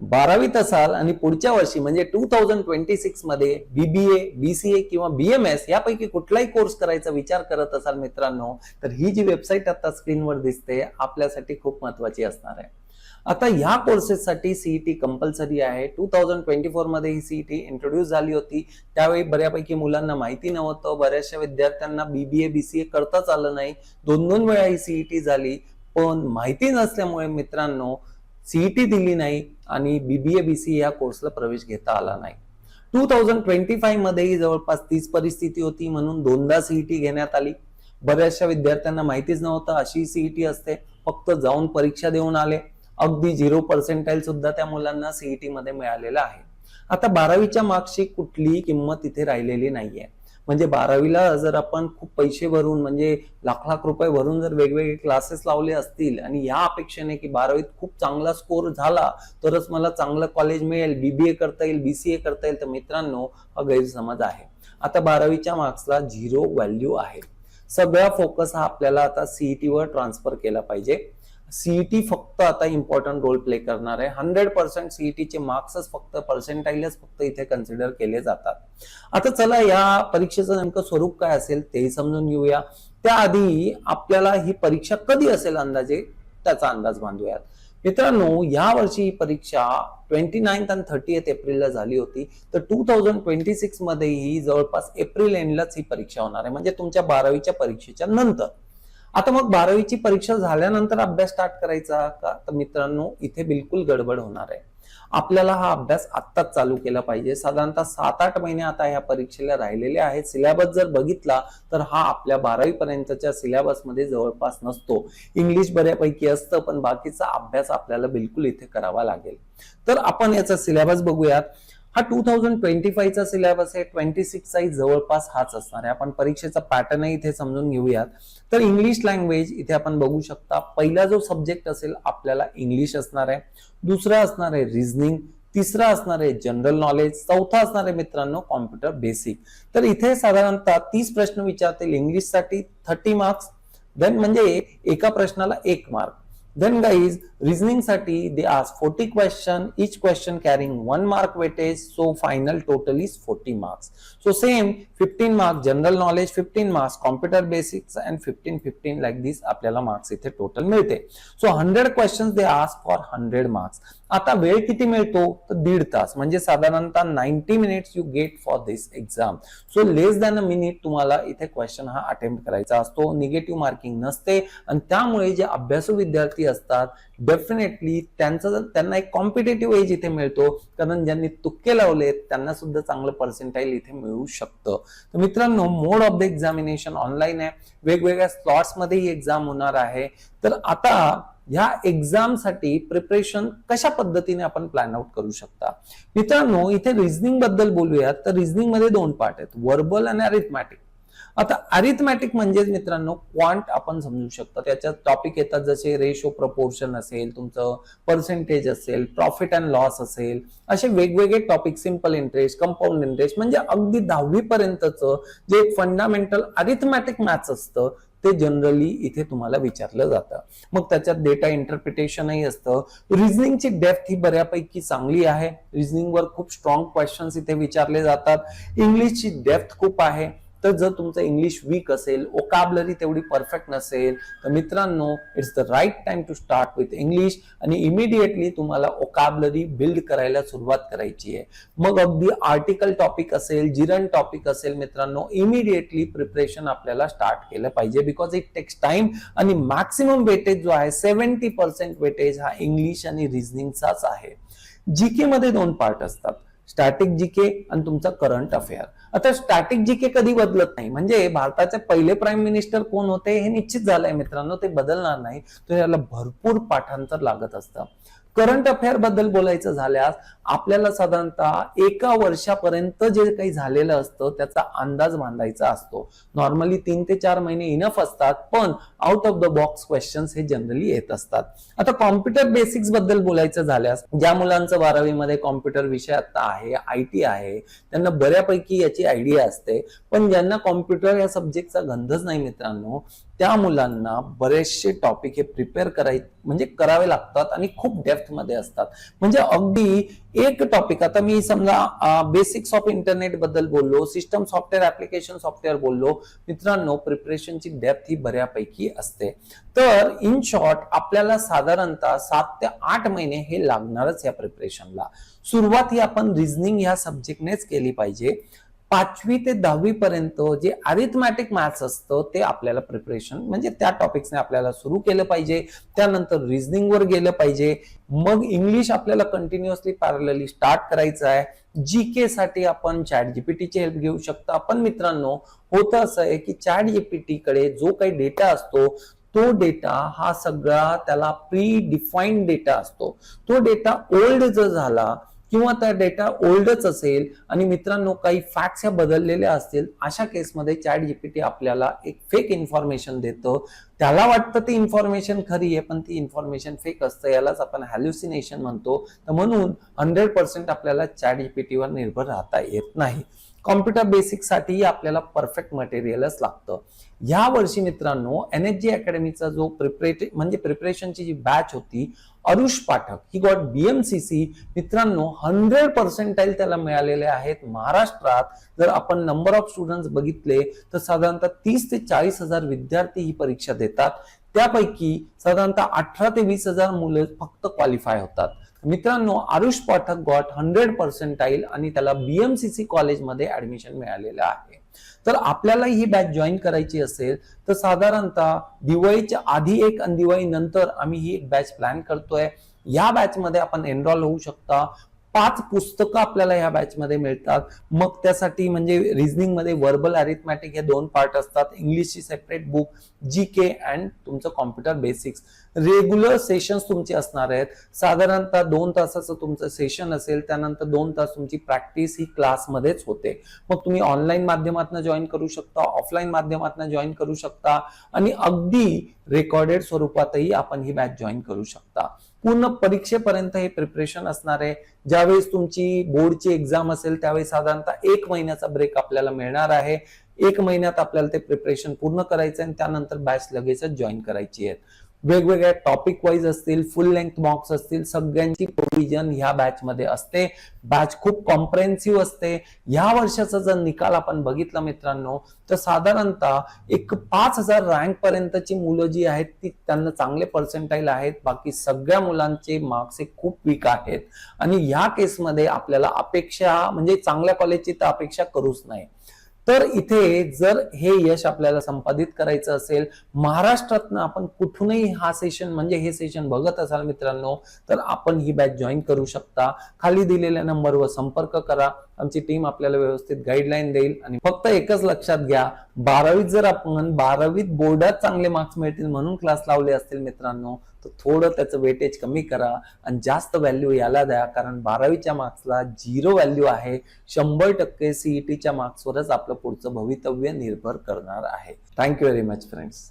12वीत असाल आणि पुढच्या वर्षी म्हणजे 2026 मध्ये बीबीए, बीसीए किंवा बीएमएस यापैकी कुठलाही कोर्स करायचा विचार करत असाल मित्रांनो, तर ही जी वेबसाईट आता स्क्रीनवर दिसते आपल्यासाठी खूप महत्वाची असणार आहे. आता ह्या कोर्सेससाठी सीईटी कंपल्सरी आहे. 2024 मध्ये ही सीईटी इंट्रोड्यूस झाली होती. त्यावेळी बऱ्यापैकी मुलांना माहिती नव्हतं, बऱ्याचशा विद्यार्थ्यांना बीबीए, बीसीए करताच आलं नाही. 2-2 वेळा ही सीईटी झाली, पण माहिती नसल्यामुळे मित्रांनो सीईटी दिली नाही आणि बीबीए बीसीए या कोर्सला प्रवेश घेता आला नाही. 2025 मध्येही जवळपास तीच परिस्थिती होती, म्हणून 2दा सीईटी घेण्यात आली. बऱ्याचशा विद्यार्थ्यांना माहितीच नव्हतं अशी सीईटी असते, फक्त जाऊन परीक्षा देऊन आले. अगदी 0% सुद्धा त्या मुलांना सीईटी मध्ये मिळालेला आहे. आता 12वीच्या मार्क्सची कुठलीही किंमत इथे राहिलेली नाहीये. म्हणजे 12वीला जर आपण खूप पैसे भरून म्हणजे लाख लाख रुपये भरून जर वेगवेगळे क्लासेस लावले असतील आणि या अपेक्षेने की 12वीत खूप चांगला स्कोर झाला तरच मला चांगलं कॉलेज मिळेल, बीबीए करता येईल, बीसीए करता येईल, तर मित्रांनो हा गैरसमज आहे. आता 12वीच्या मार्क्सला 0 व्हॅल्यू आहे. सगळा फोकस हा आपल्याला आता सीईटी वर ट्रान्सफर केला पाहिजे. सीईटी फक्त आता इम्पॉर्टंट रोल प्ले करणार आहे. 100% सीईटीचे मार्क्सच फक्त पर्सेंटाईलच फक्त इथे कन्सिडर केले जातात. आता चला या परीक्षेचं नेमकं स्वरूप काय असेल तेही समजून घेऊया. त्याआधी आपल्याला ही परीक्षा कधी असेल अंदाजे त्याचा अंदाज बांधूयात. मित्रांनो या वर्षी ही परीक्षा 29 आणि 30 एप्रिलला झाली होती, तर 2026 मध्येही जवळपास एप्रिल एंडलाच ही परीक्षा होणार आहे, म्हणजे तुमच्या 12वीच्या परीक्षेच्या नंतर. आता मग 12वीची परीक्षा झाल्यानंतर अभ्यास स्टार्ट करायचा का, तर मित्रांनो इथे बिलकुल गडबड होणार आहे. आपल्याला हा अभ्यास आत्ताच चालू केला पाहिजे. साधारणतः 7-8 महिने आता ह्या परीक्षेला राहिलेले आहेत. सिलेबस जर बघितला तर हा आपल्या 12वी पर्यंतच्या सिलेबसमध्ये जवळपास नसतो. इंग्लिश बऱ्यापैकी असतं, पण बाकीचा अभ्यास आपल्याला बिलकुल इथे करावा लागेल. तर आपण याचा सिलेबस बघूयात. हा 2025 चा सिलेबस आहे. 26 चाही जवळपास हाच असणार आहे. आपण परीक्षेचा पॅटर्नही इथे समजून घेऊयात. तर इंग्लिश लँग्वेज इथे आपण बघू शकता. पहिला जो सब्जेक्ट असेल आपल्याला इंग्लिश असणार आहे, दुसरा असणार आहे रिझनिंग, तिसरा असणार आहे जनरल नॉलेज, चौथा असणार आहे मित्रांनो कॉम्प्युटर बेसिक. तर इथे साधारणतः 30 प्रश्न विचारतील. इंग्लिशसाठी 30 मार्क्स, देन म्हणजे एका प्रश्नाला 1 मार्क. Then guys, reasoning साठी they ask 40 question, each question carrying 1 mark weightage, so final total is 40 marks. So same 15 marks general knowledge, 15 marks computer basics and 15 like this आपल्याला मार्क्स इथे total मिळते. So 100 questions they ask for 100 marks. आता वेळ किती मिळतो तर 1.5 तास, म्हणजे साधारणतः 90 minutes you get for this exam. So less than a minute तुम्हाला इथे क्वेश्चन हा अटेम्प्ट करायचा असतो. निगेटिव्ह मार्किंग नसते आणि त्यामुळे जे अभ्यासू विद्यार्थी असतात डेफिनेटली त्यांना एक कॉम्पिटेटिव्ह एज इथे मिळतो, कारण ज्यांनी तुक्के लावलेत त्यांना सुद्धा चांगलं पर्सेंटाईल इथे मिळू शकतं. तर मित्रांनो मोड ऑफ द एक्झामिनेशन ऑनलाईन आहे. वेगवेगळ्या स्लॉट्स मध्ये ही एक्झाम होणार आहे. तर आता ह्या एक्झाम साठी प्रिपरेशन कशा पद्धतीने आपण प्लॅन आउट करू शकता. मित्रांनो इथे रिझनिंग बद्दल बोलूयात. तर रिझनिंग मध्ये 2 पार्ट आहेत, वर्बल आणि अरिथमॅटिक. आता अरिथमॅटिक म्हणजेच मित्रांनो क्वांट आपण समजू शकता. त्याच्यात टॉपिक येतात जसे रेशो प्रपोर्शन असेल, तुमचं पर्सेंटेज असेल, प्रॉफिट अँड लॉस असेल, असे वेगवेगळे topic, simple interest, compound interest, म्हणजे अगदी 10वी पर्यंतचं जे एक फंडामेंटल अरिथमॅटिक मॅथ्स असतं ते जनरली इथे तुम्हाला विचारलं जातं. मग त्याच्यात डेटा इंटरप्रिटेशनही असतं. रिझनिंगची डेप्थ ही बऱ्यापैकी चांगली आहे. रिझनिंगवर खूप स्ट्रॉंग क्वेश्चन्स इथे विचारले जातात. इंग्लिशची डेप्थ खूप आहे. तर जर तुमचं इंग्लिश वीक असेल, ओकॅब्युलरी तेवढी परफेक्ट नसेल, तर मित्रांनो it's the right time to start with English आणि इमिडिएटली तुम्हाला ओकॅब्युलरी बिल्ड करायला सुरुवात करायची आहे. मग अगदी आर्टिकल टॉपिक असेल, जिरंट टॉपिक असेल, मित्रांनो इमिडिएटली प्रिपरेशन आपल्याला स्टार्ट केलं पाहिजे, बिकॉज इट टेक्स टाइम आणि मॅक्सिमम वेटेज जो आहे 70% वेटेज हा इंग्लिश आणि रिझनिंगचाच आहे. जीके मध्ये 2 पार्ट असतात, स्टॅटिक जीके आणि तुमचा करंट अफेअर. आता स्टॅटिक जीके कधी बदलत नाही, म्हणजे भारताचे पहिले प्राईम मिनिस्टर कोण होते हे निश्चित झालंय मित्रांनो, ते बदलणार नाही. तर याला भरपूर पाठांतर लागत असतं. करंट अफेअर बद्दल बोलायचं झाल्यास आपल्याला साधारणतः एका वर्षापर्यंत जे काही झालेलं असतं त्याचा अंदाज बांधायचा असतो. नॉर्मली 3 ते 4 महिने इनफ असतात, पण out of the box questions हे जनरली येत असतात. आता कॉम्प्युटर बेसिक्स बद्दल बोलायचं झाल्यास, ज्या मुलांचं 12वी मध्ये कॉम्प्युटर विषय आता आहे, IT आहे, त्यांना बऱ्यापैकी याची आयडिया असते. पण ज्यांना कॉम्प्युटर या सब्जेक्टचा गंधच नाही मित्रांनो, त्या मुलांना बरेचसे टॉपिक हे प्रिपेअर करावे लागतात आणि खूप डेप्थ मध्ये असतात. म्हणजे अगदी एक टॉपिक, आता मी समजा बेसिक्स ऑफ इंटरनेट बद्दल बोललो, सिस्टम सॉफ्टवेअर ऍप्लिकेशन सॉफ्टवेअर बोललो मित्रांनो, प्रिपरेशनची डेप्थ ही बऱ्यापैकी असते. तर इन शॉर्ट आपल्याला साधारणतः 7 ते 8 महिने हे लागणारच या प्रिपरेशनला. सुरुवात ही आपण रिझनिंग ह्या सब्जेक्टनेच केली पाहिजे. 5वी ते 10वी पर्यंत जे अरिथमॅटिक मॅथ्स असतं ते आपल्याला प्रिपरेशन म्हणजे त्या टॉपिक्सने आपल्याला सुरू केलं पाहिजे. त्यानंतर रिझनिंग वर गेलं पाहिजे. मग इंग्लिश आपल्याला कंटिन्युअसली पॅरलली स्टार्ट करायचं आहे. GK साठी आपण चॅट जीपीटीची हेल्प घेऊ शकता. पण मित्रांनो, होतं असं आहे की चॅट जीपीटी कडे जो काही डेटा असतो तो डेटा हा सगळा त्याला प्री डिफाईन्ड डेटा असतो. तो डेटा ओल्ड जर झाला किंवा त्या डेटा ओल्डच असेल आणि मित्रांनो काही फॅक्ट्स ह्या बदललेल्या असतील, अशा केसमध्ये चॅट जीपीटी आपल्याला एक फेक इन्फॉर्मेशन देतं. त्याला वाटतं ती इन्फॉर्मेशन खरी आहे, पण ती इन्फॉर्मेशन फेक असतं. यालाच आपण हॅल्युसिनेशन म्हणतो. तर म्हणून 100% आपल्याला चॅट जीपीटीवर निर्भर राहता येत नाही. कॉम्प्युटर बेसिक्स साठी आपल्याला परफेक्ट मटेरियलच लागतं. या वर्षी मित्रांनो, NHG अकॅडमीचा जो प्रिपरेशनची जी बॅच होती, Arush Pathak he got BMCC मित्रांनो, 100% त्याला मिळालेले आहेत. महाराष्ट्रात जर आपण नंबर ऑफ स्टुडंट्स बघितले तर साधारणतः 30 ते 40 हजार विद्यार्थी ही परीक्षा देतात. त्यापैकी साधारणतः 18 ते 20 हजार मुलं फक्त क्वालिफाय होतात. मित्रांनो, आरुष पाठक गॉट 100% आणि त्याला BMCC कॉलेजमध्ये ऍडमिशन मिळालेलं आहे. तर आपल्याला ही बॅच जॉईन करायची असेल तर साधारणतः दिवाळीच्या आधी एक आणि दिवाळी नंतर आम्ही ही एक बॅच प्लॅन करतोय. या बॅच मध्ये आपण एनरोल होऊ शकता. 5 पुस्तकं आपल्याला ह्या बॅच मध्ये मिळतात. मग त्यासाठी म्हणजे रिझनिंग मध्ये वर्बल अरिथमॅटिक हे 2 पार्ट असतात, इंग्लिशची सेपरेट बुक, GK अँड तुमचं कॉम्प्युटर बेसिक्स. रेग्युलर सेशन्स तुमचे असणार आहेत. साधारणतः 2 तासाचं तुमचं सेशन असेल, त्यानंतर 2 तास तुमची प्रॅक्टिस ही क्लासमध्येच होते. मग तुम्ही ऑनलाईन माध्यमातून जॉईन करू शकता, ऑफलाईन माध्यमातून जॉईन करू शकता आणि अगदी रेकॉर्डेड स्वरूपातही आपण ही बॅच जॉईन करू शकता. पूर्ण परीक्षेपर्यंत हे प्रिपरेशन असणार आहे. ज्यावेळेस तुमची बोर्डची एक्झाम असेल त्यावेळेस साधारणतः 1 महिन्याचा ब्रेक आपल्याला मिळणार आहे. 1 महिन्यात आपल्याला ते प्रिपरेशन पूर्ण करायचं आहे आणि त्यानंतर बॅच लगेचच जॉईन करायची आहे. वेगवेगळ्या टॉपिक वाईज असतील, फुल लेंथ मॉक्स असतील, सगळ्यांची प्रोव्हिजन ह्या बॅच मध्ये असते. बॅच खूप कॉम्प्रेहेन्सिव्ह असते. ह्या वर्षाचा जर निकाल आपण बघितला मित्रांनो तर साधारणतः एक 5000 रँक पर्यंतची मुलं जी आहेत ती त्यांना चांगले पर्सेंटाईल आहेत. बाकी सगळ्या मुलांचे मार्क्स हे खूप वीक आहेत आणि ह्या केसमध्ये आपल्याला अपेक्षा म्हणजे चांगल्या कॉलेजची तर अपेक्षा करूच नाही. तर इथे जर हे यश आपल्याला संपादित करायचं असेल, महाराष्ट्रातनं आपण कुठूनही हे सेशन बघत असाल मित्रांनो, तर आपण ही बॅच जॉईन करू शकता. खाली दिलेल्या नंबरवर संपर्क करा. आमची टीम आपल्याला व्यवस्थित गाईडलाईन देईल. आणि फक्त एकच लक्षात घ्या, 12वीत जर आपण 12वीत बोर्डात चांगले मार्क्स मिळतील म्हणून क्लास लावले असतील मित्रांनो, तर थोडं त्याचं वेटेज कमी करा आणि जास्त व्हॅल्यू याला द्या. कारण 12वीच्या मार्क्सला 0 व्हॅल्यू आहे. 100% CETच्या मार्क्सवरच आपलं पुढचं भवितव्य निर्भर करणार आहे. Thank you very much friends.